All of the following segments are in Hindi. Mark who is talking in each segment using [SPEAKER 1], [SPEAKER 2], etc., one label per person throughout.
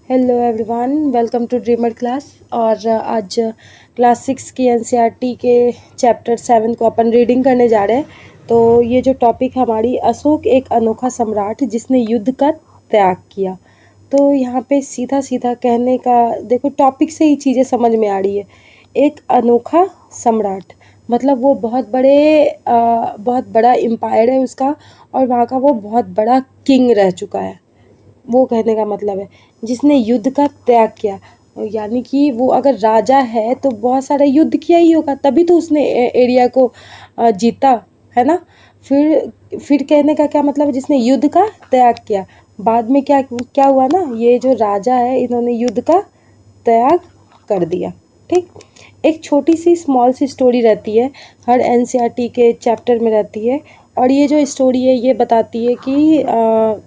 [SPEAKER 1] Hello everyone, welcome to dreamer class. और आज क्लास 6 की एनसीईआरटी के चैप्टर 7 को अपन रीडिंग करने जा रहे हैं। तो ये जो टॉपिक हमारी, अशोक एक अनोखा सम्राट जिसने युद्ध का त्याग किया। तो यहाँ पे सीधा सीधा कहने का देखो, टॉपिक से ही चीज़ें समझ में आ रही है। एक अनोखा सम्राट मतलब वो बहुत बड़ा एम्पायर है उसका, और वहाँ का वो बहुत बड़ा किंग रह चुका है। वो कहने का मतलब है जिसने युद्ध का त्याग किया, यानी कि वो अगर राजा है तो बहुत सारा युद्ध किया ही होगा, तभी तो उसने एरिया को जीता, है ना। फिर कहने का क्या मतलब है, जिसने युद्ध का त्याग किया। बाद में क्या क्या हुआ ना, ये जो राजा है इन्होंने युद्ध का त्याग कर दिया। ठीक, एक छोटी सी स्मॉल सी स्टोरी रहती है, हर एनसीईआरटी के चैप्टर में रहती है। और ये जो स्टोरी है ये बताती है कि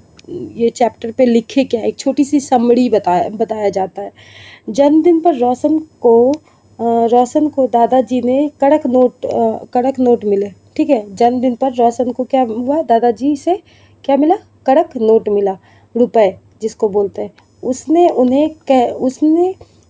[SPEAKER 1] ये चैप्टर पे लिखे क्या है, एक छोटी सी समरी बताया जाता है। जन्मदिन पर रोशन को दादाजी ने कड़क नोट मिले। ठीक है, जन्मदिन पर रोशन को क्या हुआ, दादाजी से क्या मिला, कड़क नोट मिला, रुपए जिसको बोलते हैं। उसने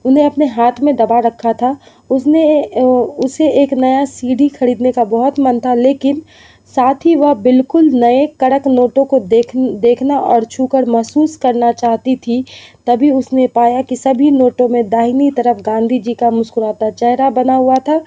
[SPEAKER 1] उन्हें अपने हाथ में दबा रखा था। उसे एक नया सीढ़ी खरीदने का बहुत मन था, लेकिन साथ ही वह बिल्कुल नए कड़क नोटों को देखना और छूकर महसूस करना चाहती थी। तभी उसने पाया कि सभी नोटों में दाहिनी तरफ गांधी जी का मुस्कुराता चेहरा बना हुआ था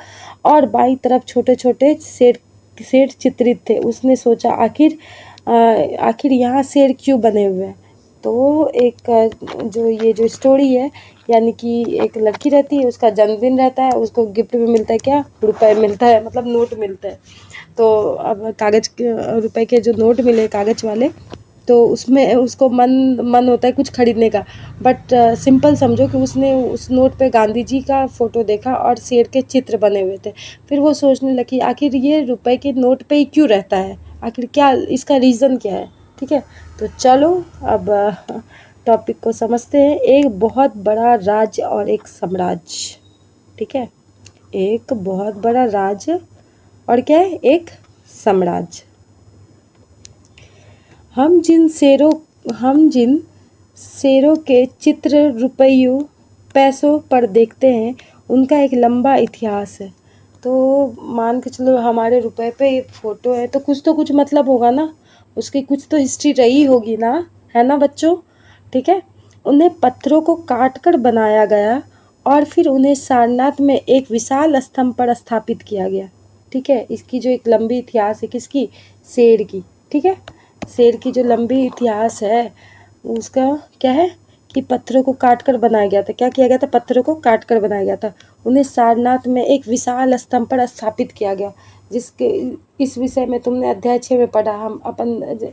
[SPEAKER 1] और बाईं तरफ छोटे छोटे शेर चित्रित थे। उसने सोचा, आखिर यहाँ शेर क्यों बने हुए हैं। तो जो ये जो स्टोरी है, यानी कि एक लड़की रहती है, उसका जन्मदिन रहता है, उसको गिफ्ट में मिलता है क्या, रुपए मिलता है, मतलब नोट मिलते हैं। तो अब कागज़ के रुपए के जो नोट मिले कागज़ वाले, तो उसमें उसको मन होता है कुछ खरीदने का। बट सिंपल समझो कि उसने उस नोट पे गांधी जी का फ़ोटो देखा और शेर के चित्र बने हुए थे। फिर वो सोचने लगी, आखिर ये रुपए के नोट पे ही क्यों रहता है, आखिर क्या इसका रीज़न क्या है। ठीक है, तो चलो अब टॉपिक को समझते हैं। एक बहुत बड़ा राज्य और एक साम्राज्य। ठीक है, एक बहुत बड़ा राज्य और क्या है, एक साम्राज्य। हम जिन शेरों के चित्र रुपयों पैसों पर देखते हैं, उनका एक लंबा इतिहास है। तो मान के चलो हमारे रुपए पे फोटो है, तो कुछ मतलब होगा ना, उसकी कुछ तो हिस्ट्री रही होगी ना, है ना बच्चों। ठीक है, उन्हें पत्थरों को काट कर बनाया गया और फिर उन्हें सारनाथ में एक विशाल स्तंभ पर स्थापित किया गया। ठीक है, इसकी जो एक लंबी इतिहास है, किसकी, शेर की। ठीक है, शेर की जो लंबी इतिहास है उसका क्या है कि पत्थरों को काट कर बनाया गया था। क्या किया गया था, पत्थरों को काट कर बनाया गया था। उन्हें सारनाथ में एक विशाल स्तंभ पर स्थापित किया गया, जिसके इस विषय में तुमने अध्याय 6 में पढ़ा। हम अपन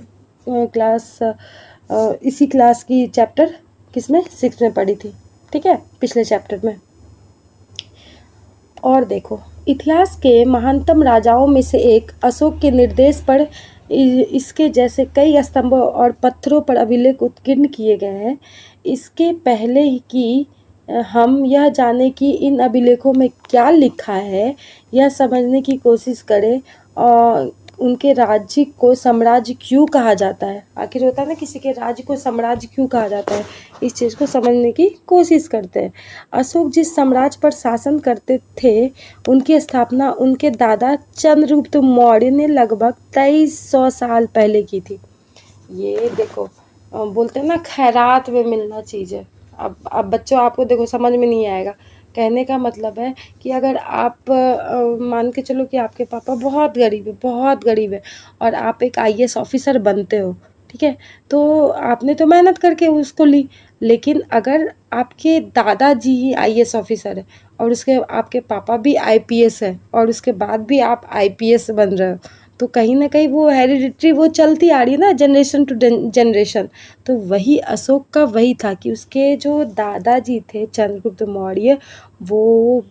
[SPEAKER 1] इसी क्लास की चैप्टर किसमें, 6 में पढ़ी थी। ठीक है, पिछले चैप्टर में। और देखो, इतिहास के महानतम राजाओं में से एक अशोक के निर्देश पर इसके जैसे कई स्तंभों और पत्थरों पर अभिलेख उत्कीर्ण किए गए हैं। इसके पहले ही कि हम यह जाने कि इन अभिलेखों में क्या लिखा है, यह समझने की कोशिश करें और उनके राज्य को साम्राज्य क्यों कहा जाता है। आखिर होता है ना, किसी के राज्य को साम्राज्य क्यों कहा जाता है, इस चीज़ को समझने की कोशिश करते हैं। अशोक जिस साम्राज्य पर शासन करते थे, उनकी स्थापना उनके दादा चंद्रगुप्त मौर्य ने लगभग 2300 साल पहले की थी। ये देखो, बोलते हैं ना खैरात में मिलना चीज़ है। अब बच्चों आपको देखो समझ में नहीं आएगा। कहने का मतलब है कि अगर आप मान के चलो कि आपके पापा बहुत गरीब है और आप एक आईएएस ऑफिसर बनते हो। ठीक है, तो आपने तो मेहनत करके उसको ली, लेकिन अगर आपके दादाजी ही आईएएस ऑफिसर है और उसके आपके पापा भी आईपीएस है और उसके बाद भी आप आईपीएस बन रहे हो, तो कहीं ना कहीं वो हेरिडिटरी वो चलती आ रही है ना, जनरेशन टू जनरेशन। तो वही अशोक का वही था कि उसके जो दादाजी थे चंद्रगुप्त मौर्य, वो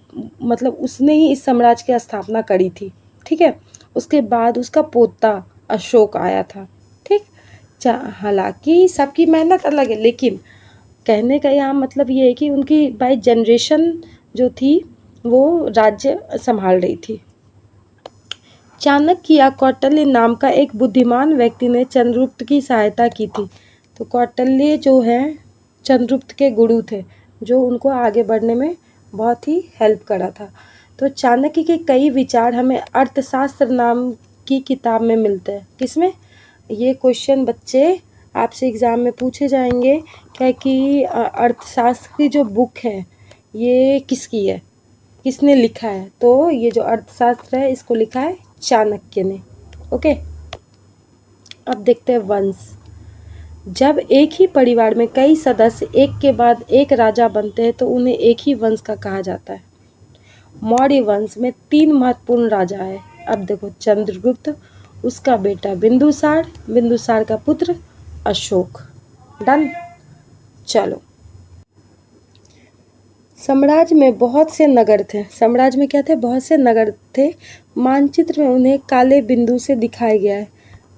[SPEAKER 1] मतलब उसने ही इस साम्राज्य की स्थापना करी थी। ठीक है, उसके बाद उसका पोता अशोक आया था। ठीक, हालांकि सबकी मेहनत अलग है, लेकिन कहने का यहाँ मतलब ये है कि उनकी बाय जनरेशन जो थी वो राज्य संभाल रही थी। चाणक्य या कौटिल्य नाम का एक बुद्धिमान व्यक्ति ने चंद्रगुप्त की सहायता की थी। तो कौटिल्य जो है चंद्रगुप्त के गुरु थे, जो उनको आगे बढ़ने में बहुत ही हेल्प करा था। तो चाणक्य के कई विचार हमें अर्थशास्त्र नाम की किताब में मिलते हैं। किसमें? ये क्वेश्चन बच्चे आपसे एग्ज़ाम में पूछे जाएंगे, क्या कि अर्थशास्त्र की जो बुक है ये किसकी है, किसने लिखा है? तो ये जो अर्थशास्त्र है इसको लिखा है चाणक्य ने। ओके, अब देखते हैं वंश। जब एक ही परिवार में कई सदस्य एक के बाद एक राजा बनते हैं तो उन्हें एक ही वंश का कहा जाता है। मौर्य वंश में 3 महत्वपूर्ण राजा है। अब देखो, चंद्रगुप्त, उसका बेटा बिंदुसार, बिंदुसार का पुत्र अशोक। डन। चलो, साम्राज्य में बहुत से नगर थे। साम्राज्य में क्या थे? बहुत से नगर थे। मानचित्र में उन्हें काले बिंदु से दिखाया गया है।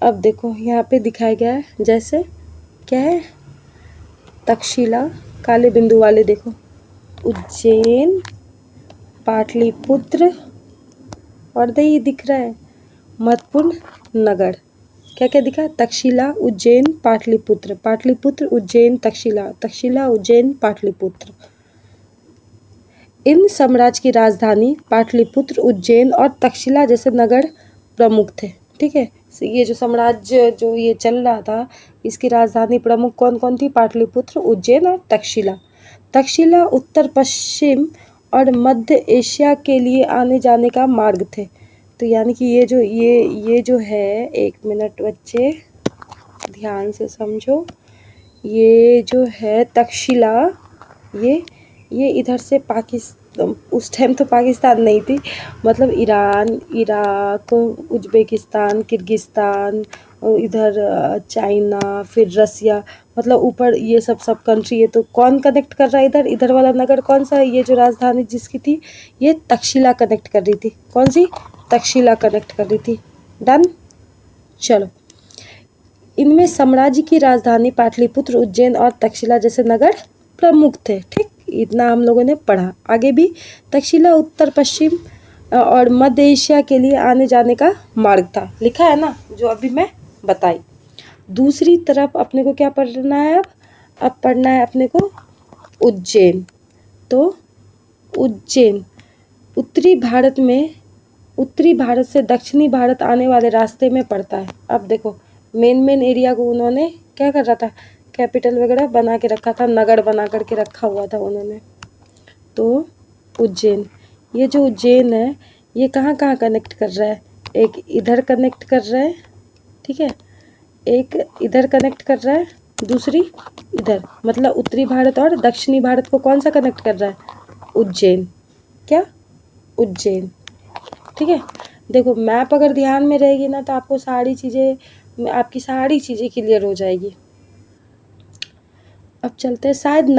[SPEAKER 1] अब देखो यहाँ पे दिखाया गया है, जैसे क्या है, तक्षशिला काले बिंदु वाले, देखो उज्जैन, पाटलिपुत्र, और ये दिख रहा है महत्वपूर्ण नगर। क्या क्या दिखा? तक्षशिला, उज्जैन, पाटलिपुत्र, पाटलिपुत्र, उज्जैन, तक्षशिला, तक्षशिला, उज्जैन, पाटलिपुत्र। इन साम्राज्य की राजधानी पाटलिपुत्र, उज्जैन और तक्षशिला जैसे नगर प्रमुख थे। ठीक है, ये जो साम्राज्य जो ये चल रहा था, इसकी राजधानी प्रमुख कौन कौन थी? पाटलिपुत्र, उज्जैन और तक्षशिला। तक्षशिला उत्तर पश्चिम और मध्य एशिया के लिए आने जाने का मार्ग थे। तो यानी कि ये जो है, एक मिनट बच्चे ध्यान से समझो, ये जो है तक्षशिला, ये इधर से पाकिस्तान, उस टाइम तो पाकिस्तान नहीं थी, मतलब ईरान, इराक, उज्बेकिस्तान, किर्गिस्तान, इधर चाइना, फिर रसिया, मतलब ऊपर ये सब कंट्री है। तो कौन कनेक्ट कर रहा है इधर? इधर वाला नगर कौन सा है? ये जो राजधानी जिसकी थी, ये तक्षशिला कनेक्ट कर रही थी। कौन सी? तक्षशिला कनेक्ट कर रही थी। डन। चलो, इनमें साम्राज्य की राजधानी पाटलिपुत्र, उज्जैन और तक्षशिला जैसे नगर प्रमुख थे। ठीक, इतना हम लोगों ने पढ़ा। आगे भी तक्षशिला उत्तर पश्चिम और मध्य एशिया के लिए आने जाने का मार्ग था, लिखा है ना, जो अभी मैं बताई। दूसरी तरफ अपने को क्या पढ़ना है? अब पढ़ना है अपने को उज्जैन। तो उज्जैन उत्तरी भारत से दक्षिणी भारत आने वाले रास्ते में पड़ता है। अब देखो, मेन एरिया को उन्होंने क्या कर रहा था? कैपिटल वगैरह बना के रखा था, नगर बना करके रखा हुआ था उन्होंने। तो उज्जैन, ये जो उज्जैन है, ये कहाँ कहाँ कनेक्ट कर रहा है? एक इधर कनेक्ट कर रहा है, ठीक है, एक इधर कनेक्ट कर रहा है, दूसरी इधर, मतलब उत्तरी भारत और दक्षिणी भारत को कौन सा कनेक्ट कर रहा है? उज्जैन। क्या? उज्जैन। ठीक है, देखो मैप अगर ध्यान में रहेगी ना तो आपकी सारी चीज़ें क्लियर हो जाएगी। अब चलते हैं, शायद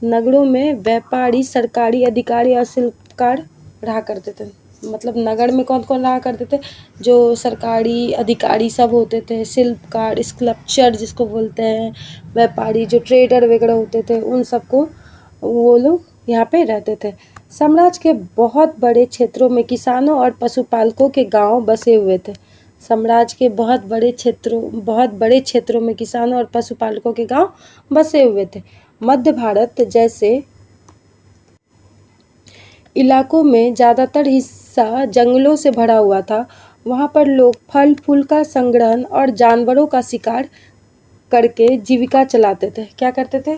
[SPEAKER 1] नगरों में व्यापारी, सरकारी अधिकारी और शिल्पकार रहा करते थे। मतलब नगर में कौन कौन रहा करते थे? जो सरकारी अधिकारी सब होते थे, शिल्पकार, स्कल्पचर जिसको बोलते हैं, व्यापारी जो ट्रेडर वगैरह होते थे, उन सबको वो लोग यहाँ पे रहते थे। साम्राज्य के बहुत बड़े क्षेत्रों में किसानों और पशुपालकों के गांव बसे हुए थे। साम्राज्य के बहुत बड़े क्षेत्रों में किसानों और पशुपालकों के गांव बसे हुए थे। मध्य भारत जैसे इलाकों में ज़्यादातर हिस्सा जंगलों से भरा हुआ था। वहाँ पर लोग फल फूल का संग्रहण और जानवरों का शिकार करके जीविका चलाते थे। क्या करते थे?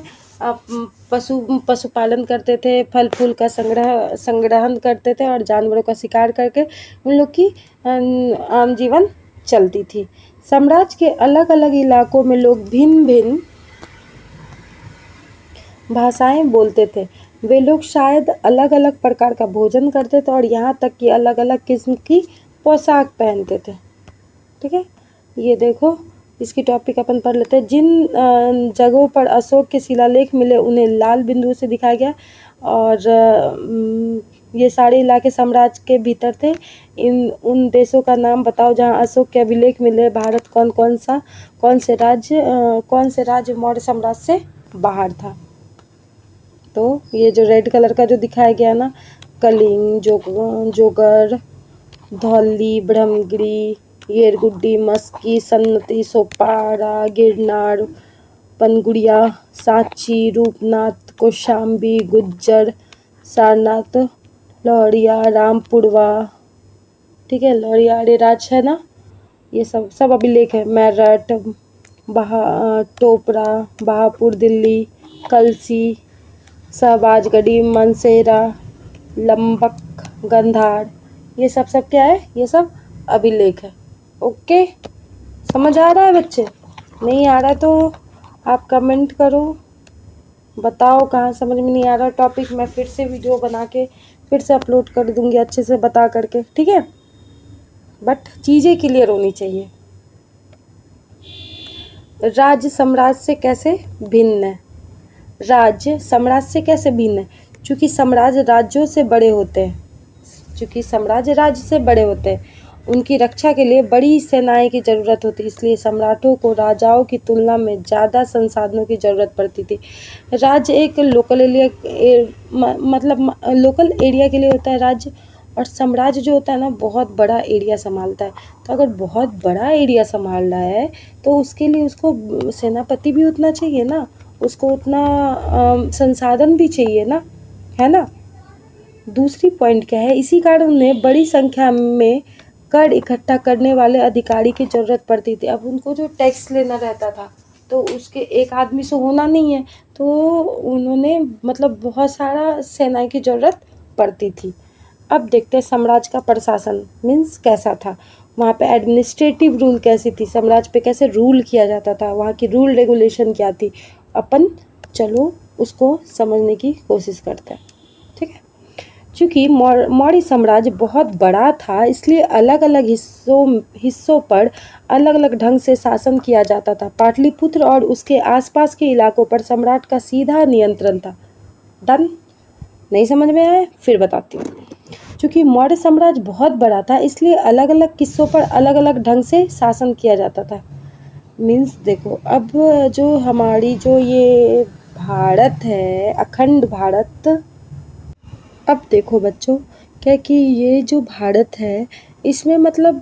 [SPEAKER 1] पशुपालन करते थे, फल फूल का संग्रहण करते थे और जानवरों का शिकार करके उन लोग की आम जीवन चलती थी। साम्राज्य के अलग अलग इलाकों में लोग भिन्न भिन्न भाषाएं बोलते थे। वे लोग शायद अलग अलग प्रकार का भोजन करते थे और यहाँ तक कि अलग अलग किस्म की पोशाक पहनते थे। ठीक है, ये देखो, इसकी टॉपिक अपन पढ़ लेते हैं। जिन जगहों पर अशोक के शिलालेख मिले उन्हें लाल बिंदु से दिखाया गया और ये सारे इलाके साम्राज्य के भीतर थे। उन देशों का नाम बताओ जहाँ अशोक के अभिलेख मिले। भारत कौन से राज्य मौर्य साम्राज्य से बाहर था? तो ये जो रेड कलर का जो दिखाया गया ना, कलिंग, जोगर, धौली, ब्रह्मगिरी, येरगुड्डी, मस्की, सन्नती, सोपारा, गिरनार, पनगुड़िया, सांची, रूपनाथ, कौशाम्बी, गुज्जर, सारनाथ, लौरिया, रामपुरवा, ठीक है, लौरिया राज है ना, ये सब सब अभिलेख है। मेरठ, टोपरा, बहापुर दिल्ली, कलसी, शहबाजगढ़ी, मनसेरा, लंबक, गंधार, ये सब क्या है, ये सब अभिलेख है। ओके, समझ आ रहा है बच्चे? नहीं आ रहा है तो आप कमेंट करो, बताओ कहाँ समझ में नहीं आ रहा टॉपिक। मैं फिर से वीडियो बना के फिर से अपलोड कर दूंगी अच्छे से बता करके, ठीक है, बट चीज़ें क्लियर होनी चाहिए। राज्य साम्राज्य से कैसे भिन्न है? राज्य साम्राज्य से कैसे भिन्न है? क्योंकि साम्राज्य राज्यों से बड़े होते हैं, क्योंकि साम्राज्य राज्य से बड़े होते हैं, उनकी रक्षा के लिए बड़ी सेनाएं की ज़रूरत होती है, इसलिए सम्राटों को राजाओं की तुलना में ज़्यादा संसाधनों की ज़रूरत पड़ती थी। राज्य एक लोकल एरिया मतलब लोकल एरिया के लिए होता है राज्य, और साम्राज्य जो होता है ना बहुत बड़ा एरिया संभालता है। तो अगर बहुत बड़ा एरिया संभाल रहा है तो उसके लिए उसको सेनापति भी उतना चाहिए ना, उसको उतना संसाधन भी चाहिए ना, है ना। दूसरी पॉइंट क्या है, इसी कारण उन्हें बड़ी संख्या में कर इकट्ठा करने वाले अधिकारी की ज़रूरत पड़ती थी। अब उनको जो टैक्स लेना रहता था तो उसके एक आदमी से होना नहीं है, तो उन्होंने मतलब बहुत सारा सेना की ज़रूरत पड़ती थी। अब देखते हैं साम्राज्य का प्रशासन मीन्स कैसा था, वहाँ पे एडमिनिस्ट्रेटिव रूल कैसी थी, साम्राज्य पे कैसे रूल किया जाता था, वहाँ की रूल रेगुलेशन क्या थी, अपन चलो उसको समझने की कोशिश करते हैं, ठीक है। चूँकि मौर्य साम्राज्य बहुत बड़ा था, इसलिए अलग अलग हिस्सों पर अलग अलग ढंग से शासन किया जाता था। पाटलिपुत्र और उसके आसपास के इलाकों पर सम्राट का सीधा नियंत्रण था। डन? नहीं समझ में आया? फिर बताती हूँ। चूँकि मौर्य साम्राज्य बहुत बड़ा था, इसलिए अलग अलग किस्सों पर अलग अलग ढंग से शासन किया जाता था। मीन्स देखो, अब जो हमारी जो ये भारत है, अखंड भारत, अब देखो बच्चों क्या कि ये जो भारत है इसमें मतलब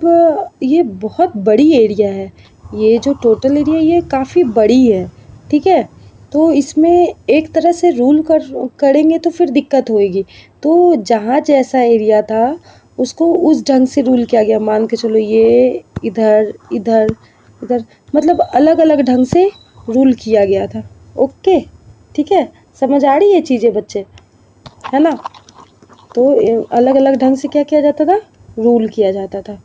[SPEAKER 1] ये बहुत बड़ी एरिया है, ये जो टोटल एरिया ये काफ़ी बड़ी है, ठीक है। तो इसमें एक तरह से रूल करेंगे तो फिर दिक्कत होएगी, तो जहाँ जैसा एरिया था उसको उस ढंग से रूल किया गया। मान के चलो ये इधर इधर इधर मतलब अलग अलग ढंग से रूल किया गया था। ओके, ठीक है, समझ आ रही है चीज़ें बच्चे, है ना। तो अलग अलग ढंग से क्या किया जाता था, रूल किया जाता था।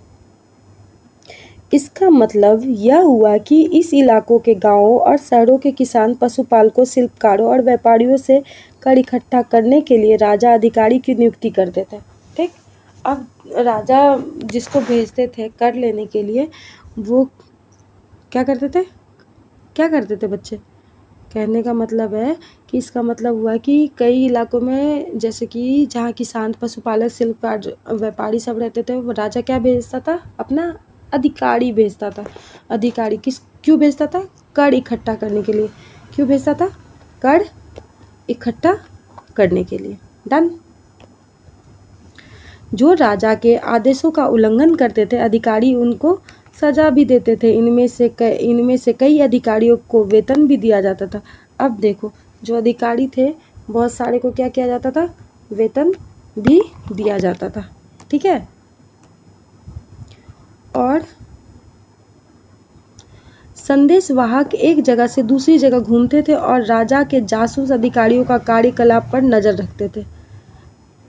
[SPEAKER 1] इसका मतलब यह हुआ कि इस इलाकों के गांवों और शहरों के किसान, पशुपालकों, शिल्पकारों और व्यापारियों से कर इकट्ठा करने के लिए राजा अधिकारी की नियुक्ति करते थे, ठीक। अब राजा जिसको भेजते थे कर लेने के लिए वो क्या करते थे बच्चे? कहने का मतलब है कि इसका मतलब हुआ कि कई इलाकों में जैसे कि जहाँ किसान, पशुपालक, शिल्पकार, व्यापारी सब रहते थे, वो राजा क्या भेजता था, अपना अधिकारी भेजता था। अधिकारी क्यों भेजता था? कर इकट्ठा करने के लिए। क्यों भेजता था? कर इकट्ठा करने के लिए। डन? जो राजा के आदेशों का उल्लंघन करते थे अधिकारी उनको सजा भी देते थे। इनमें से कई अधिकारियों को वेतन भी दिया जाता था। अब देखो, जो अधिकारी थे बहुत सारे को क्या किया जाता था, वेतन भी दिया जाता था, ठीक है। और संदेशवाहक एक जगह से दूसरी जगह घूमते थे और राजा के जासूस अधिकारियों का कार्यकलाप पर नज़र रखते थे।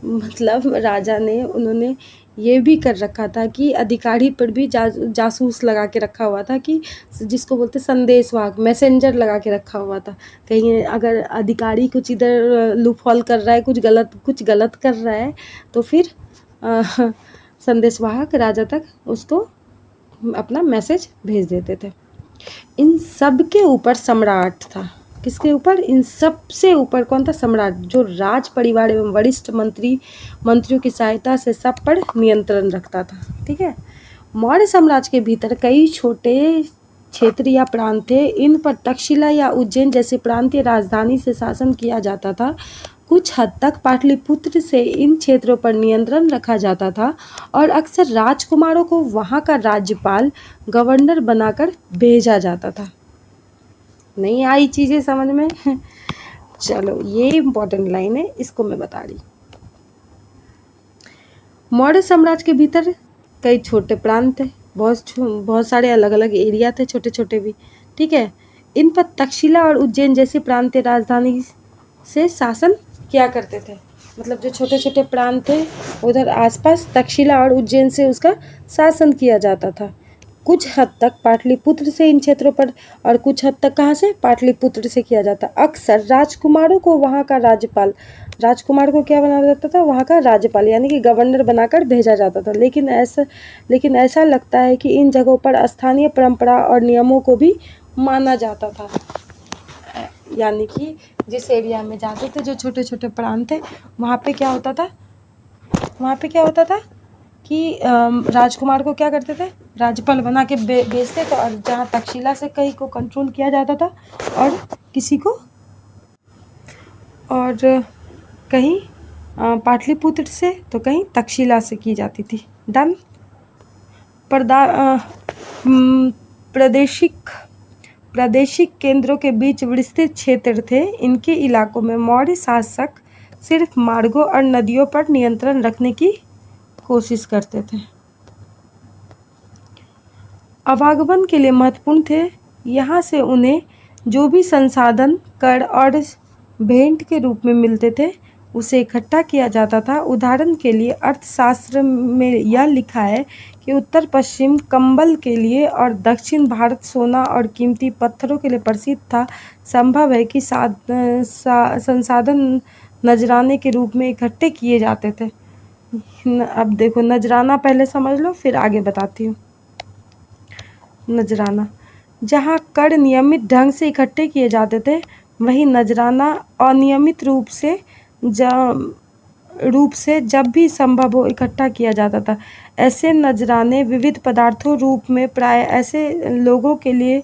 [SPEAKER 1] मतलब राजा ने उन्होंने ये भी कर रखा था कि अधिकारी पर भी जासूस लगा के रखा हुआ था, कि जिसको बोलते संदेशवाहक, मैसेंजर लगा के रखा हुआ था। कहीं अगर अधिकारी कुछ इधर लूपहॉल कर रहा है, कुछ गलत कर रहा है, तो फिर संदेशवाहक राजा तक उसको अपना मैसेज भेज देते थे। इन सब के ऊपर सम्राट था। किसके ऊपर? इन सब से ऊपर कौन था? सम्राट, जो राज परिवार एवं वरिष्ठ मंत्रियों की सहायता से सब पर नियंत्रण रखता था, ठीक है। मौर्य साम्राज्य के भीतर कई छोटे क्षेत्र या प्रांत थे, इन पर तक्षशिला या उज्जैन जैसे प्रांतीय राजधानी से शासन किया जाता था। कुछ हद तक पाटलिपुत्र से इन क्षेत्रों पर नियंत्रण रखा जाता था और अक्सर राजकुमारों को वहाँ का राज्यपाल, गवर्नर बनाकर भेजा जाता था। नहीं आई चीज़ें समझ में? चलो ये इम्पोर्टेंट लाइन है, इसको मैं बता रही। मौर्य साम्राज्य के भीतर कई छोटे प्रांत थे, बहुत सारे अलग अलग एरिया थे, छोटे छोटे भी, ठीक है। इन पर तक्षशिला और उज्जैन जैसी प्रांतीय राजधानी से शासन किया करते थे। मतलब जो छोटे छोटे प्रांत थे उधर आसपास तक्षशिला और उज्जैन से उसका शासन किया जाता था। कुछ हद तक पाटलिपुत्र से इन क्षेत्रों पर, और कुछ हद तक कहाँ से? पाटलिपुत्र से किया जाता। अक्सर राजकुमारों को वहाँ का राज्यपाल, राजकुमार को क्या बना जाता था? वहाँ का राज्यपाल यानी कि गवर्नर बनाकर भेजा जाता था। लेकिन ऐसा लगता है कि इन जगहों पर स्थानीय परंपरा और नियमों को भी माना जाता था। यानी कि जिस एरिया में जाते थे, जो छोटे छोटे प्रांत थे, वहाँ पे क्या होता था? वहाँ पे क्या होता था कि राजकुमार को क्या करते थे? राज्यपाल बना के भेजते थे, और जहाँ तक्षशिला से कहीं को कंट्रोल किया जाता था, और किसी को, और कहीं पाटलिपुत्र से, तो कहीं तक्षशिला से की जाती थी। डन। प्रादेशिक केंद्रों के बीच विस्तृत क्षेत्र थे। इनके इलाकों में मौर्य शासक सिर्फ मार्गों और नदियों पर नियंत्रण रखने की कोशिश करते थे। आवागमन के लिए महत्वपूर्ण थे। यहाँ से उन्हें जो भी संसाधन कर और भेंट के रूप में मिलते थे उसे इकट्ठा किया जाता था। उदाहरण के लिए अर्थशास्त्र में यह लिखा है कि उत्तर पश्चिम कंबल के लिए और दक्षिण भारत सोना और कीमती पत्थरों के लिए प्रसिद्ध था। संभव है कि संसाधन नजराने के रूप में इकट्ठे किए जाते थे। अब देखो, नजराना पहले समझ लो, फिर आगे बताती हूँ। नजराना, जहाँ कर नियमित ढंग से इकट्ठे किए जाते थे, वहीं नजराना अनियमित रूप से जब भी संभव हो इकट्ठा किया जाता था। ऐसे नजराने विविध पदार्थों रूप में प्राय ऐसे लोगों के लिए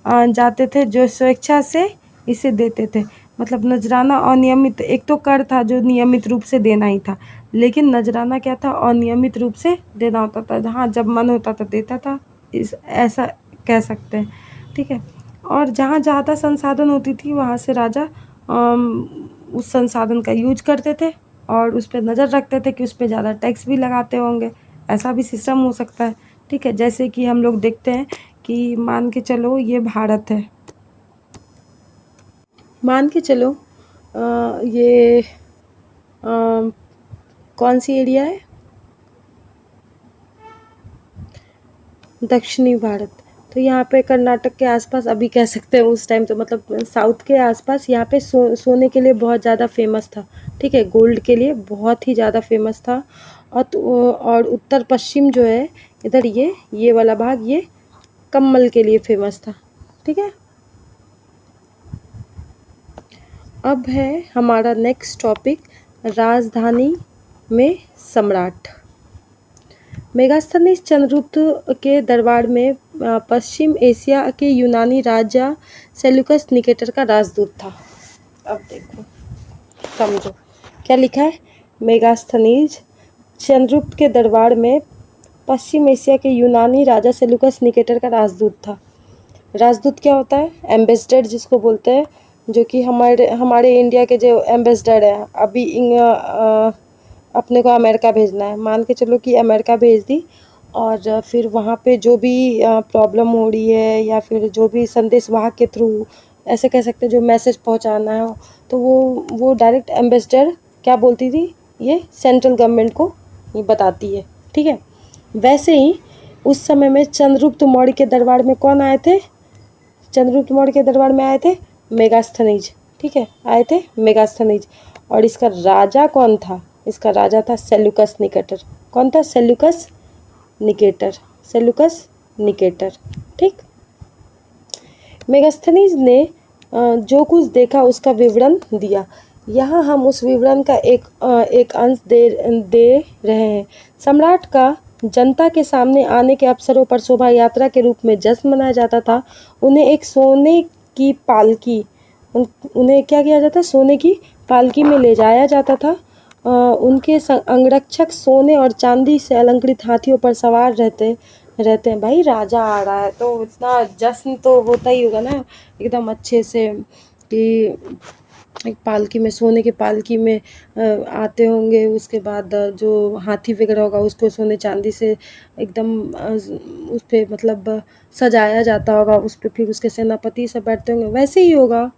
[SPEAKER 1] जाते थे जो स्वेच्छा से इसे देते थे। मतलब नजराना अनियमित, एक तो कर था जो नियमित रूप से देना ही था, लेकिन नजराना क्या था? अनियमित रूप से देना होता था, जहाँ जब मन होता था देता था, ऐसा कह सकते हैं, ठीक है। और जहाँ ज़्यादा संसाधन होती थी वहाँ से राजा उस संसाधन का यूज करते थे और उस पर नज़र रखते थे कि उस पर ज़्यादा टैक्स भी लगाते होंगे। ऐसा भी सिस्टम हो सकता है, ठीक है। जैसे कि हम लोग देखते हैं कि मान के चलो ये भारत है, मान के चलो ये कौन सी एरिया है? दक्षिणी भारत। तो यहाँ पे कर्नाटक के आसपास, अभी कह सकते हैं उस टाइम तो मतलब साउथ के आसपास, यहाँ पे सोने के लिए बहुत ज़्यादा फेमस था, ठीक है। गोल्ड के लिए बहुत ही ज़्यादा फेमस था। और उत्तर पश्चिम जो है इधर, ये वाला भाग, ये कम्बल के लिए फेमस था, ठीक है। अब है हमारा नेक्स्ट टॉपिक, राजधानी में सम्राट। मेगास्थनीज चंद्रगुप्त के दरबार में पश्चिम एशिया के यूनानी राजा सेल्यूकस निकेटर का राजदूत था। अब देखो, समझो क्या लिखा है। मेगास्थनीज चंद्रगुप्त के दरबार में पश्चिम एशिया के यूनानी राजा सेल्यूकस निकेटर का राजदूत था। राजदूत क्या होता है? एम्बेसडर जिसको बोलते हैं, जो कि हमारे इंडिया के जो एम्बेसडर है, अभी अपने को अमेरिका भेजना है, मान के चलो कि अमेरिका भेज दी, और फिर वहाँ पे जो भी प्रॉब्लम हो रही है या फिर जो भी संदेशवाहक के थ्रू, ऐसे कह सकते हैं, जो मैसेज पहुँचाना है, तो वो डायरेक्ट एम्बेसडर क्या बोलती थी? ये सेंट्रल गवर्नमेंट को ये बताती है, ठीक है। वैसे ही उस समय में चंद्रगुप्त मौर्य के दरबार में कौन आए थे? चंद्रगुप्त मौर्य के दरबार में आए थे मेगास्थनीज, ठीक है, आए थे मेगास्थनीज। और इसका राजा कौन था? इसका राजा था सेल्यूकस निकेटर। कौन था? सेल्यूकस निकेटर, सेल्यूकस निकेटर, ठीक। मेगास्थनीज ने जो कुछ देखा उसका विवरण दिया। यहाँ हम उस विवरण का एक अंश दे रहे हैं। सम्राट का जनता के सामने आने के अवसरों पर शोभा यात्रा के रूप में जश्न मनाया जाता था। उन्हें एक सोने की पालकी, उन्हें क्या किया जाता? सोने की पालकी में ले जाया जाता था। उनके अंगरक्षक सोने और चांदी से अलंकृत हाथियों पर सवार रहते हैं। भाई राजा आ रहा है तो इतना जश्न तो होता ही होगा ना, एकदम अच्छे से, कि एक पालकी में, सोने की पालकी में आते होंगे। उसके बाद जो हाथी वगैरह होगा उसको सोने चांदी से एकदम उस पे मतलब सजाया जाता होगा उस पे, फिर उसके सेनापति सब बैठते होंगे, वैसे ही होगा।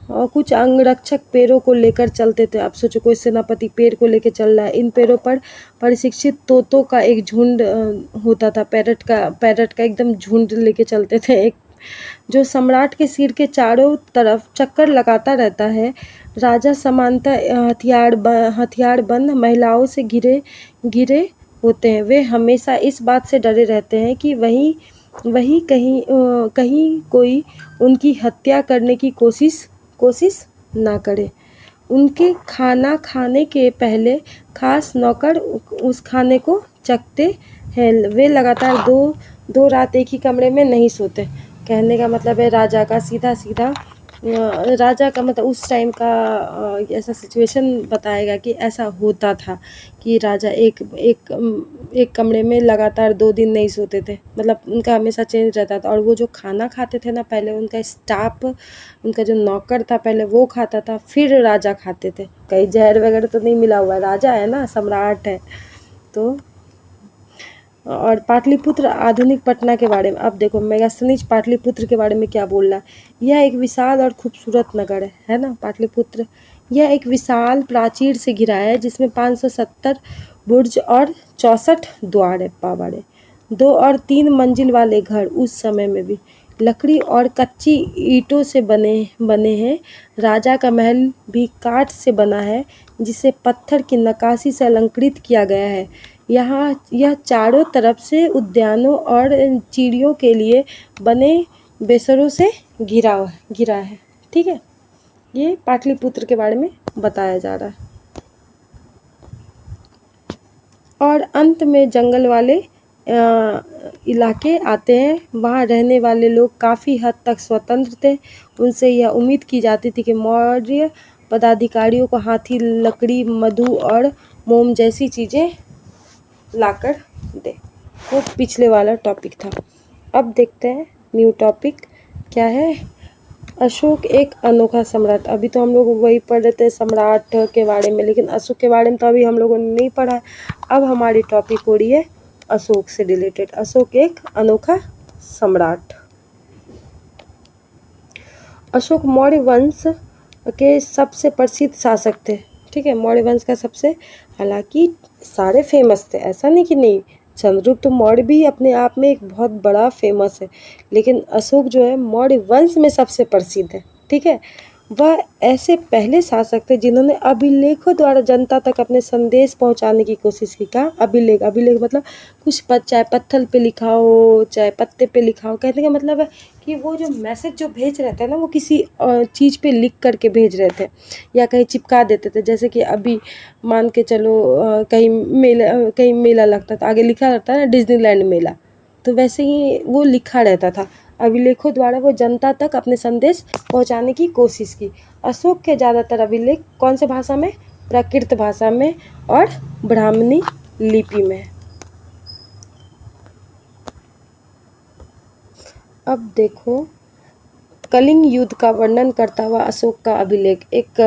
[SPEAKER 1] और कुछ अंगरक्षक पेड़ों को लेकर चलते थे। आप सोचो कोई सेनापति पेड़ को लेकर चल रहा है। इन पेड़ों पर प्रशिक्षित तोतों का एक झुंड होता था, पैरट का एकदम झुंड लेके चलते थे एक, जो सम्राट के सिर के चारों तरफ चक्कर लगाता रहता है। राजा समानतः हथियारबंद महिलाओं से घिरे घिरे होते हैं। वे हमेशा इस बात से डरे रहते हैं कि वही वही कहीं कोई उनकी हत्या करने की कोशिश ना करे। उनके खाना खाने के पहले खास नौकर उस खाने को चखते हैं। वे लगातार दो रात एक ही कमरे में नहीं सोते। कहने का मतलब है राजा का सीधा सीधा राजा का मतलब उस टाइम का ऐसा सिचुएशन बताएगा कि ऐसा होता था कि राजा एक कमरे में लगातार 2 दिन नहीं सोते थे। मतलब उनका हमेशा चेंज रहता था। और वो जो खाना खाते थे ना, पहले उनका स्टाफ, उनका जो नौकर था पहले वो खाता था, फिर राजा खाते थे। कहीं जहर वगैरह तो नहीं मिला हुआ, राजा है ना, सम्राट है तो। और पाटलिपुत्र आधुनिक पटना के बारे में अब देखो, मेगास्थनीज पाटलिपुत्र के बारे में क्या बोल रहा है। यह एक विशाल और खूबसूरत नगर है ना पाटलिपुत्र। यह एक विशाल प्राचीर से घिरा है जिसमें 570 बुर्ज और 64 द्वार है। पावाड़े 2 और 3 मंजिल वाले घर उस समय में भी लकड़ी और कच्ची ईंटों से बने हैं। राजा का महल भी काठ से बना है जिसे पत्थर की नक्काशी से अलंकृत किया गया है। यह चारों तरफ से उद्यानों और चिड़ियों के लिए बने बेसरों से घिरा है। ठीक है, ये पाटलिपुत्र के बारे में बताया जा रहा है। और अंत में जंगल वाले इलाके आते हैं। वहाँ रहने वाले लोग काफ़ी हद तक स्वतंत्र थे। उनसे यह उम्मीद की जाती थी कि मौर्य पदाधिकारियों को हाथी, लकड़ी, मधु और मोम जैसी चीज़ें लाकर दे। वो पिछले वाला टॉपिक था। अब देखते हैं न्यू टॉपिक क्या है। अशोक एक अनोखा सम्राट। अभी तो हम लोग वही पढ़ रहे थे सम्राट के बारे में, लेकिन अशोक के बारे में तो अभी हम लोगों ने नहीं पढ़ा है। अब हमारी टॉपिक हो रही है अशोक से रिलेटेड। अशोक एक अनोखा सम्राट। अशोक मौर्य वंश के सबसे प्रसिद्ध शासक थे। ठीक है, मौर्य वंश का सबसे, हालांकि सारे फेमस थे, ऐसा नहीं कि नहीं। चंद्रगुप्त मौर्य भी अपने आप में एक बहुत बड़ा फेमस है, लेकिन अशोक जो है मौर्य वंश में सबसे प्रसिद्ध है। ठीक है, वह ऐसे पहले शासक थे जिन्होंने अभिलेखों द्वारा जनता तक अपने संदेश पहुंचाने की कोशिश की। कहा अभिलेख मतलब कुछ चाहे पत्थर पे लिखा हो चाहे पत्ते पे लिखा हो। कहने का मतलब है कि वो जो मैसेज जो भेज रहे थे ना, वो किसी चीज़ पे लिख करके भेज रहे थे या कहीं चिपका देते थे। जैसे कि अभी मान के चलो कहीं मेला लगता था, आगे लिखा रहता है ना डिज्नीलैंड मेला, तो वैसे ही वो लिखा रहता था। अभिलेखों द्वारा वो जनता तक अपने संदेश पहुंचाने की कोशिश की। अशोक के ज़्यादातर अभिलेख कौन से भाषा में? प्राकृत भाषा में और ब्राह्मणी लिपि में। अब देखो, कलिंग युद्ध का वर्णन करता हुआ अशोक का अभिलेख, एक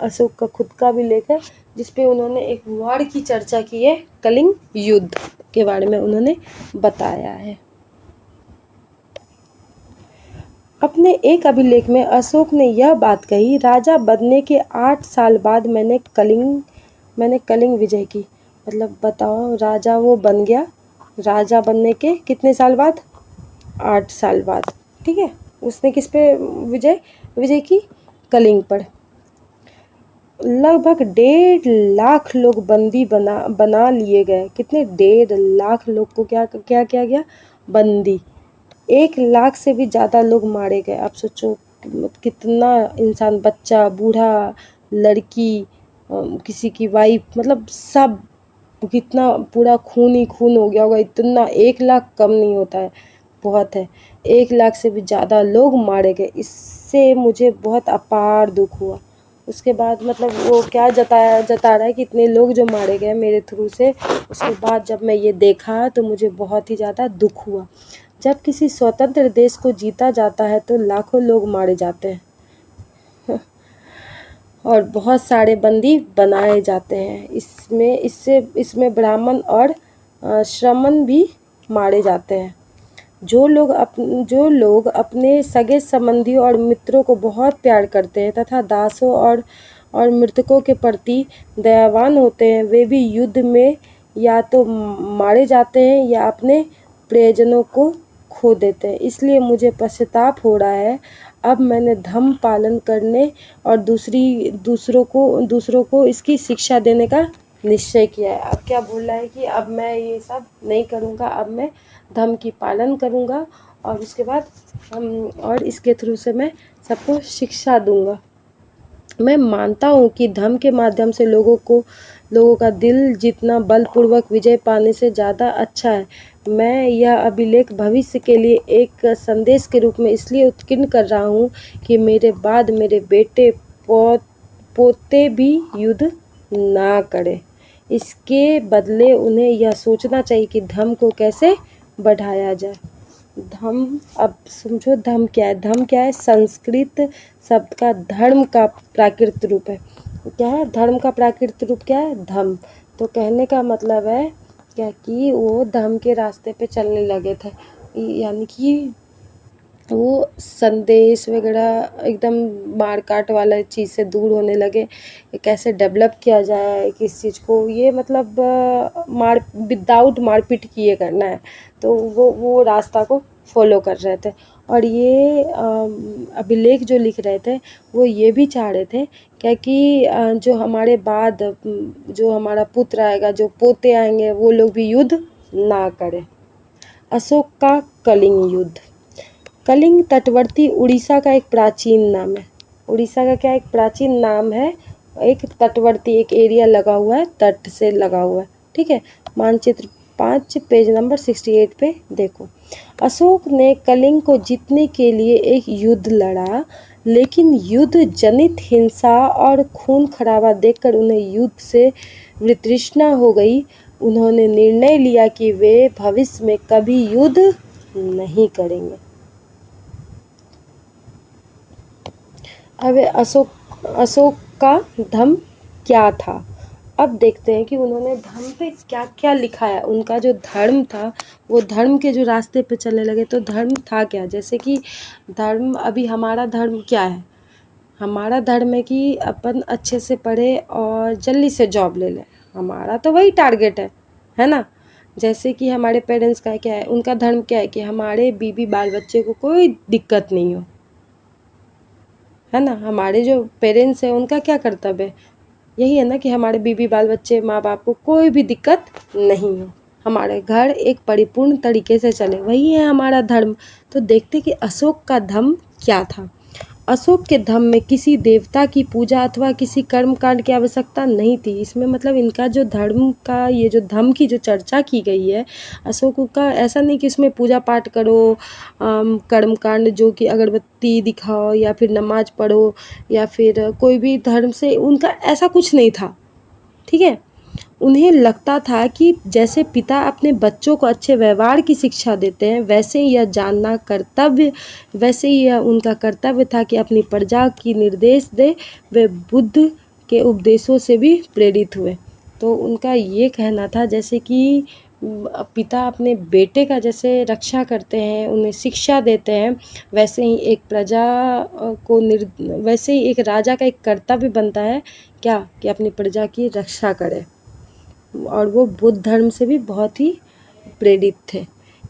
[SPEAKER 1] अशोक का खुद का अभिलेख है जिसपे उन्होंने एक वार की चर्चा की है। कलिंग युद्ध के बारे में उन्होंने बताया है। अपने एक अभिलेख में अशोक ने यह बात कही, राजा बनने के 8 साल बाद मैंने कलिंग विजय की। मतलब बताओ, राजा वो बन गया, राजा बनने के कितने साल बाद? 8 साल बाद। ठीक है, उसने किस पे विजय की? कलिंग पर। लगभग 1.5 लाख लोग बंदी बना लिए गए। कितने? 1.5 लाख लोग को क्या किया गया? बंदी। 1 लाख से भी ज़्यादा लोग मारे गए। आप सोचो कितना इंसान, बच्चा, बूढ़ा, लड़की, किसी की वाइफ, मतलब सब, कितना पूरा खून ही खून हो गया होगा। इतना 1 लाख कम नहीं होता है, बहुत है। 1 लाख से भी ज़्यादा लोग मारे गए। इससे मुझे बहुत अपार दुख हुआ। उसके बाद मतलब वो क्या जता रहा है कि इतने लोग जो मारे गए मेरे थ्रू से। उसके बाद जब मैं ये देखा तो मुझे बहुत ही ज़्यादा दुख हुआ। जब किसी स्वतंत्र देश को जीता जाता है तो लाखों लोग मारे जाते हैं और बहुत सारे बंदी बनाए जाते हैं। इसमें ब्राह्मण और श्रमण भी मारे जाते हैं। जो लोग अपने सगे संबंधियों और मित्रों को बहुत प्यार करते हैं तथा दासों और मृतकों के प्रति दयावान होते हैं, वे भी युद्ध में या तो मारे जाते हैं या अपने प्रियजनों को खो देते हैं। इसलिए मुझे पश्चाताप हो रहा है। अब मैंने धम्म पालन करने और दूसरों को इसकी शिक्षा देने का निश्चय किया है। अब क्या बोल रहा है कि अब मैं ये सब नहीं करूँगा, अब मैं धम्म की पालन करूँगा और उसके बाद और इसके थ्रू से मैं सबको शिक्षा दूँगा। मैं मानता हूँ कि धम्म के माध्यम से लोगों का दिल जीतना बलपूर्वक विजय पाने से ज़्यादा अच्छा है। मैं यह अभिलेख भविष्य के लिए एक संदेश के रूप में इसलिए उत्कीर्ण कर रहा हूँ कि मेरे बाद मेरे बेटे पोते भी युद्ध ना करें। इसके बदले उन्हें यह सोचना चाहिए कि धम्म को कैसे बढ़ाया जाए। धम्म, अब समझो धम्म क्या है। धम्म क्या है? संस्कृत शब्द का धर्म का प्राकृत रूप है। क्या है? धर्म का प्राकृत रूप क्या है? धम्म। तो कहने का मतलब है क्या कि वो धम्म के रास्ते पे चलने लगे थे, यानी कि वो संदेश वगैरह एकदम मार काट वाला चीज़ से दूर होने लगे। कैसे डेवलप किया जाए किस चीज़ को, ये मतलब विदाउट मारपीट किए करना है, तो वो रास्ता को फॉलो कर रहे थे। और ये अभिलेख जो लिख रहे थे वो ये भी चाह रहे थे क्या कि जो हमारे बाद जो हमारा पुत्र आएगा, जो पोते आएंगे, वो लोग भी युद्ध ना करें। अशोक का कलिंग युद्ध। कलिंग तटवर्ती उड़ीसा का एक प्राचीन नाम है। उड़ीसा का क्या एक प्राचीन नाम है? एक तटवर्ती, एक एरिया लगा हुआ है, तट से लगा हुआ है, ठीक है। मानचित्र 5 पेज नंबर 68 पे देखो। अशोक ने कलिंग को जीतने के लिए एक युद्ध लड़ा, लेकिन युद्ध जनित हिंसा और खून खराबा देखकर उन्हें युद्ध से वितृष्णा हो गई। उन्होंने निर्णय लिया कि वे भविष्य में कभी युद्ध नहीं करेंगे। अब अशोक का धम्म क्या था? अब देखते हैं कि उन्होंने धम्म पे क्या क्या लिखा है। उनका जो धर्म था वो धर्म के जो रास्ते पे चलने लगे, तो धर्म था क्या? जैसे कि धर्म, अभी हमारा धर्म क्या है? हमारा धर्म है कि अपन अच्छे से पढ़े और जल्दी से जॉब ले लें। हमारा तो वही टारगेट है ना। जैसे कि हमारे पेरेंट्स का क्या है? उनका धर्म क्या है कि हमारे बीवी बाल बच्चे को कोई दिक्कत नहीं हो, है ना। हमारे जो पेरेंट्स हैं उनका क्या कर्तव्य है? यही है ना कि हमारे बीवी बाल बच्चे माँ बाप को कोई भी दिक्कत नहीं हो, हमारे घर एक परिपूर्ण तरीके से चले, वही है हमारा धर्म। तो देखते कि अशोक का धर्म क्या था। अशोक के धर्म में किसी देवता की पूजा अथवा किसी कर्म कांड की आवश्यकता नहीं थी। इसमें मतलब इनका जो धर्म का, ये जो धर्म की जो चर्चा की गई है अशोक का, ऐसा नहीं कि इसमें पूजा पाठ करो, कर्म कांड जो कि अगरबत्ती दिखाओ या फिर नमाज पढ़ो या फिर कोई भी धर्म से, उनका ऐसा कुछ नहीं था, ठीक है। उन्हें लगता था कि जैसे पिता अपने बच्चों को अच्छे व्यवहार की शिक्षा देते हैं, वैसे ही यह उनका कर्तव्य था कि अपनी प्रजा की निर्देश दे। वे बुद्ध के उपदेशों से भी प्रेरित हुए। तो उनका ये कहना था जैसे कि पिता अपने बेटे का जैसे रक्षा करते हैं, उन्हें शिक्षा देते हैं, वैसे ही एक राजा का एक कर्तव्य बनता है क्या कि अपनी प्रजा की रक्षा करे। और वो बुद्ध धर्म से भी बहुत ही प्रेरित थे।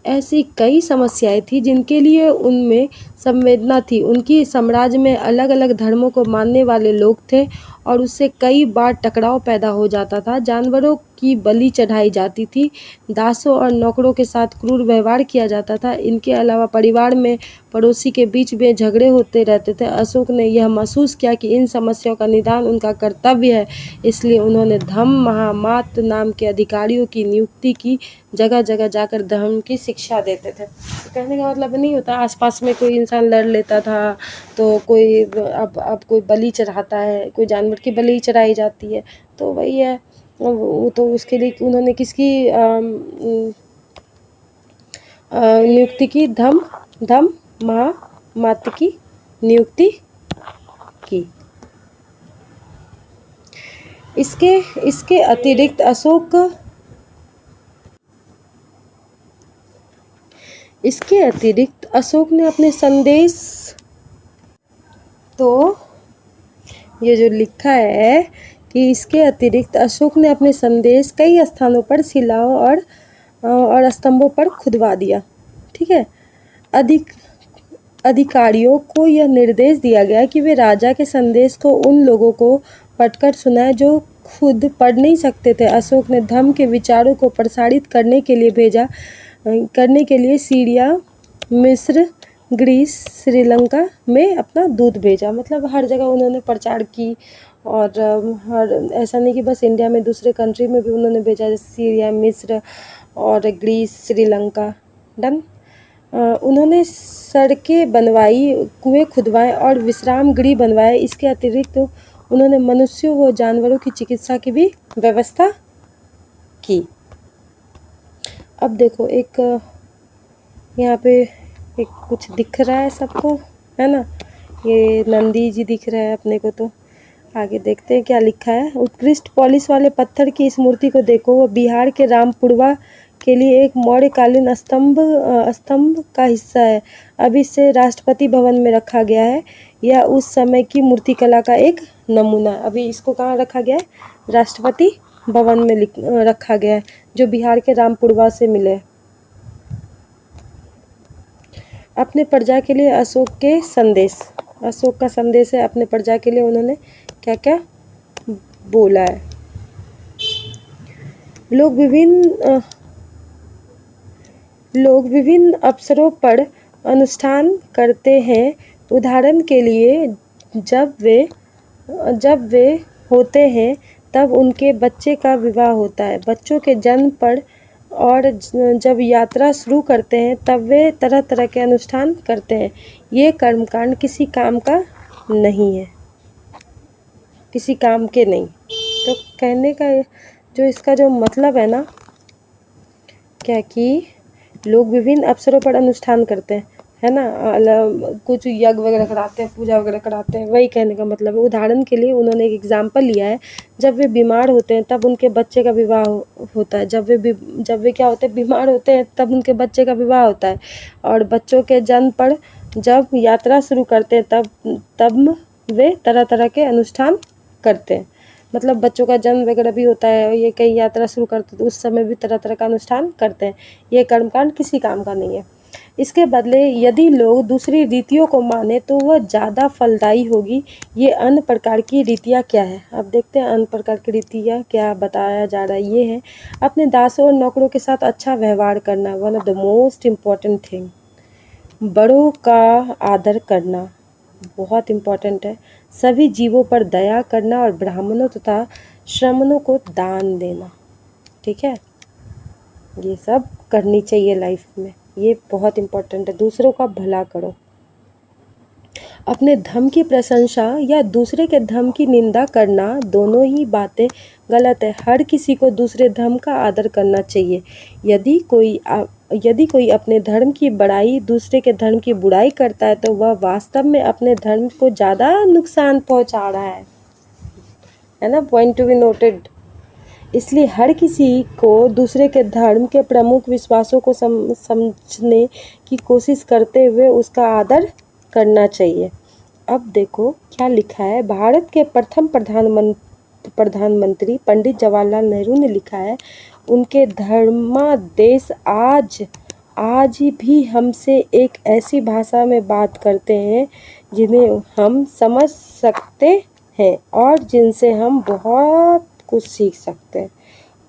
[SPEAKER 1] ऐसी कई समस्याएं थी जिनके लिए उनमें संवेदना थी। उनकी साम्राज्य में अलग अलग धर्मों को मानने वाले लोग थे और उससे कई बार टकराव पैदा हो जाता था। जानवरों की बलि चढ़ाई जाती थी। दासों और नौकरों के साथ क्रूर व्यवहार किया जाता था। इनके अलावा परिवार में पड़ोसी के बीच में झगड़े होते रहते थे। अशोक ने यह महसूस किया कि इन समस्याओं का निदान उनका कर्तव्य है, इसलिए उन्होंने धम्म महामात्र नाम के अधिकारियों की नियुक्ति की। जगह जगह जाकर धर्म की शिक्षा देते थे। तो कहने का मतलब नहीं होता आसपास में कोई इंसान लड़ लेता था तो कोई अब कोई बलि चढ़ाता है, कोई जानवर की बलि चढ़ाई जाती है, तो वही है। वो तो उसके लिए उन्होंने किसकी नियुक्ति की? धम्म महामात्र की नियुक्ति की। इसके अतिरिक्त अशोक ने अपने संदेश, तो ये जो लिखा है कि इसके अतिरिक्त अशोक ने अपने संदेश कई स्थानों पर शिलाओं और स्तंभों पर खुदवा दिया। ठीक है। अधिकारियों को यह निर्देश दिया गया कि वे राजा के संदेश को उन लोगों को पढ़कर सुनाएं जो खुद पढ़ नहीं सकते थे। अशोक ने धम्म के विचारों को प्रसारित करने के लिए सीरिया, मिस्र, ग्रीस, श्रीलंका में अपना दूत भेजा। मतलब हर जगह उन्होंने प्रचार की, और ऐसा नहीं कि बस इंडिया में, दूसरे कंट्री में भी उन्होंने भेजा, जैसे सीरिया, मिस्र और ग्रीस, श्रीलंका। डन। उन्होंने सड़कें बनवाई, कुएं खुदवाए और विश्राम गृह बनवाए। इसके अतिरिक्त उन्होंने मनुष्यों व जानवरों की चिकित्सा की भी व्यवस्था की। अब देखो, एक यहाँ पे एक कुछ दिख रहा है सबको, है ना? ये नंदी जी दिख रहा है अपने को। तो आगे देखते हैं क्या लिखा है। उत्कृष्ट पॉलिश वाले पत्थर की इस मूर्ति को देखो, वो बिहार के रामपुरवा के लिए एक मौर्यकालीन स्तंभ का हिस्सा है। अब इसे राष्ट्रपति भवन में रखा गया है। यह उस समय की मूर्तिकला का एक नमूना। अभी इसको कहाँ रखा गया है? राष्ट्रपति भवन में रखा गया है, जो बिहार के रामपुरवा से मिले। अपने प्रजा के लिए अशोक के संदेश। अशोक का संदेश है अपने प्रजा के लिए, उन्होंने क्या क्या बोला है। लोग विभिन्न अवसरों पर अनुष्ठान करते हैं। उदाहरण के लिए जब वे होते हैं तब उनके बच्चे का विवाह होता है, बच्चों के जन्म पर, और जब यात्रा शुरू करते हैं तब वे तरह तरह के अनुष्ठान करते हैं। ये कर्मकांड किसी काम का नहीं है, किसी काम के नहीं। तो कहने का जो इसका जो मतलब है ना, क्या कि लोग विभिन्न अवसरों पर अनुष्ठान करते हैं, है ना? कुछ यज्ञ वगैरह कराते हैं, पूजा वगैरह कराते हैं, वही कहने का मतलब है। उदाहरण के लिए उन्होंने एक एग्जाम्पल लिया है, जब वे बीमार होते हैं तब उनके बच्चे का विवाह होता है। जब वे क्या होते हैं? बीमार होते हैं, तब उनके बच्चे का विवाह होता है। और बच्चों के जन्म पर जब यात्रा शुरू करते हैं तब वे तरह तरह के अनुष्ठान करते हैं। मतलब बच्चों का जन्म वगैरह भी होता है, ये कई यात्रा शुरू करते तो उस समय भी तरह तरह का अनुष्ठान करते हैं। ये कर्मकांड किसी काम का नहीं है। इसके बदले यदि लोग दूसरी रीतियों को माने तो वह ज़्यादा फलदायी होगी। ये अन्य प्रकार की रीतियाँ क्या है? अब देखते हैं अन्य प्रकार की रीतियाँ क्या बताया जा रहा है। ये है अपने दासों और नौकरों के साथ अच्छा व्यवहार करना, one of the most important thing. बड़ों का आदर करना बहुत इम्पॉर्टेंट है। सभी जीवों पर दया करना और ब्राह्मणों तथा श्रमणों को दान देना। ठीक है, ये सब करनी चाहिए लाइफ में, ये बहुत इम्पोर्टेंट है। दूसरों का भला करो। अपने धर्म की प्रशंसा या दूसरे के धर्म की निंदा करना, दोनों ही बातें गलत है। हर किसी को दूसरे धर्म का आदर करना चाहिए। यदि कोई अपने धर्म की बड़ाई, दूसरे के धर्म की बुराई करता है तो वह वास्तव में अपने धर्म को ज़्यादा नुकसान पहुंचा रहा है ना? Point to be noted. इसलिए हर किसी को दूसरे के धर्म के प्रमुख विश्वासों को समझने की कोशिश करते हुए उसका आदर करना चाहिए। अब देखो क्या लिखा है। भारत के प्रथम प्रधानमंत्री पंडित जवाहरलाल नेहरू ने लिखा है, उनके धर्मादेश आज भी हमसे एक ऐसी भाषा में बात करते हैं जिन्हें हम समझ सकते हैं और जिनसे हम बहुत कुछ सीख सकते हैं।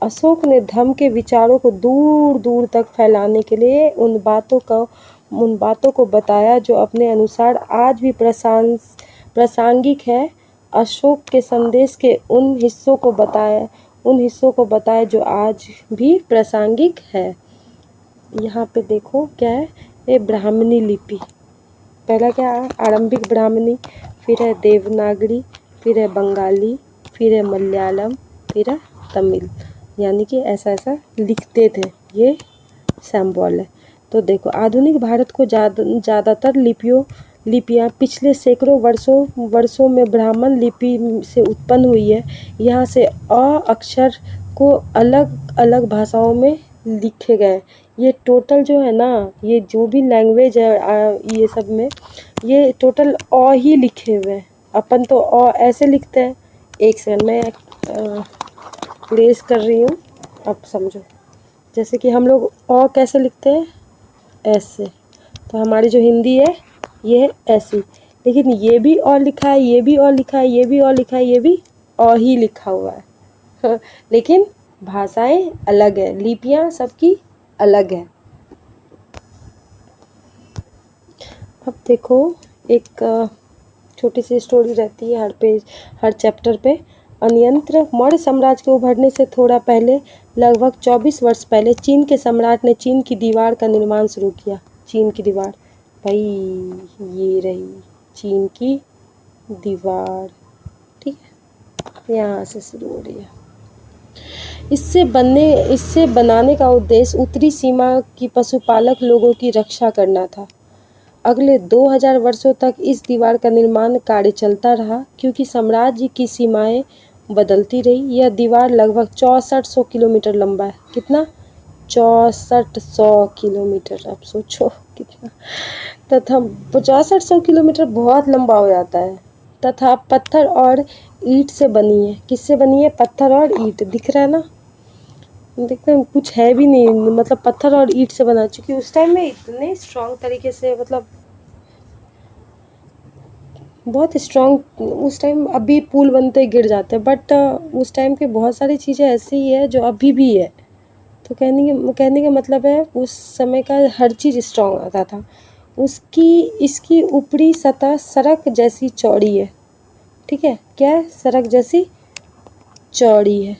[SPEAKER 1] अशोक ने धम्म के विचारों को दूर दूर तक फैलाने के लिए उन बातों को बताया जो अपने अनुसार आज भी प्रासंगिक है। अशोक के संदेश के उन हिस्सों को बताया जो आज भी प्रासंगिक है। यहाँ पे देखो क्या है, ये ब्राह्मणी लिपि। पहला क्या है, आरंभिक ब्राह्मणी, फिर है देवनागरी, फिर है बंगाली, फिर है मलयालम, फिर है तमिल। यानी कि ऐसा ऐसा लिखते थे, ये सिंबल है। तो देखो आधुनिक भारत को ज़्यादातर लिपियाँ पिछले सैकड़ों वर्षों में ब्राह्मण लिपि से उत्पन्न हुई है। यहाँ से अक्षर को अलग अलग भाषाओं में लिखे गए। ये टोटल जो है ना, ये जो भी लैंग्वेज है ये सब में ये टोटल ही लिखे हुए हैं। अपन तो ऐसे लिखते हैं। एक सेकंड में प्लेस कर रही हूँ, अब समझो। जैसे कि हम लोग कैसे लिखते हैं, ऐसे। तो हमारी जो हिंदी है ये है ऐसी, लेकिन ये भी लिखा है, ये भी लिखा है, ये भी लिखा है, ये भी ही लिखा हुआ है। लेकिन भाषाएं अलग है, लिपियाँ सबकी अलग है। अब देखो एक छोटी सी स्टोरी रहती है हर चैप्टर पे। अनियंत्र मौर्य साम्राज्य के उभरने से थोड़ा पहले, लगभग 24 वर्ष पहले, चीन के सम्राट ने चीन की दीवार का निर्माण शुरू किया। चीन की दीवार, भाई ये रही चीन की दीवार, ठीक है, यहाँ से शुरू हो रही है। इससे बनाने का उद्देश्य उत्तरी सीमा की पशुपालक लोगों की रक्षा करना था। अगले 2000 वर्षों तक इस दीवार का निर्माण कार्य चलता रहा, क्योंकि साम्राज्य की सीमाएं बदलती रही। यह दीवार लगभग 6400 किलोमीटर लंबा है। कितना? 6400 किलोमीटर। अब सोचो कितना, तथा 6400 किलोमीटर बहुत लंबा हो जाता है। तथा पत्थर और ईंट से बनी है। किससे बनी है? पत्थर और ईंट। दिख रहा है ना, देखते हैं कुछ है भी नहीं, मतलब पत्थर और ईंट से बना। चुकी उस टाइम में इतने स्ट्रॉन्ग तरीके से, मतलब बहुत स्ट्रॉन्ग उस टाइम। अभी पुल बनते गिर जाते हैं, बट उस टाइम के बहुत सारी चीज़ें ऐसी ही है जो अभी भी है। तो कहने का मतलब है उस समय का हर चीज़ स्ट्रॉन्ग आता था। इसकी ऊपरी सतह सड़क जैसी चौड़ी है, ठीक है। क्या है? सड़क जैसी चौड़ी है।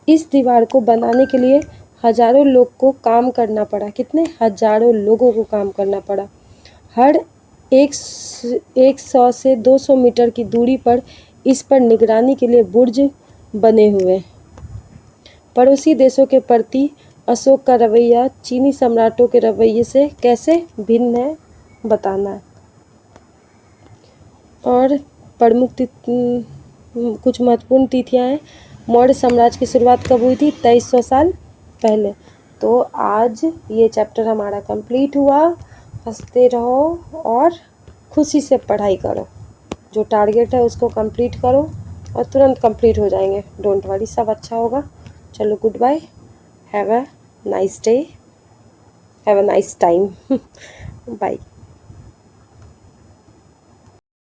[SPEAKER 1] इस दीवार को बनाने के लिए हजारों लोग को काम करना पड़ा। कितने? हजारों लोगों को काम करना पड़ा। हर 100 से 200 मीटर की दूरी पर इस पर निगरानी के लिए बुर्ज बने हुए। पड़ोसी देशों के प्रति अशोक का रवैया चीनी सम्राटों के रवैये से कैसे भिन्न है बताना है। और कुछ महत्वपूर्ण तिथियां हैं। मौर्य साम्राज्य की शुरुआत कब हुई थी? 2300 साल पहले। तो आज ये चैप्टर हमारा कंप्लीट हुआ। हंसते रहो और खुशी से पढ़ाई करो। जो टारगेट है उसको कंप्लीट करो और तुरंत कंप्लीट हो जाएंगे। डोंट वरी, सब अच्छा होगा। चलो, goodbye, have a nice day, have a nice time. Bye.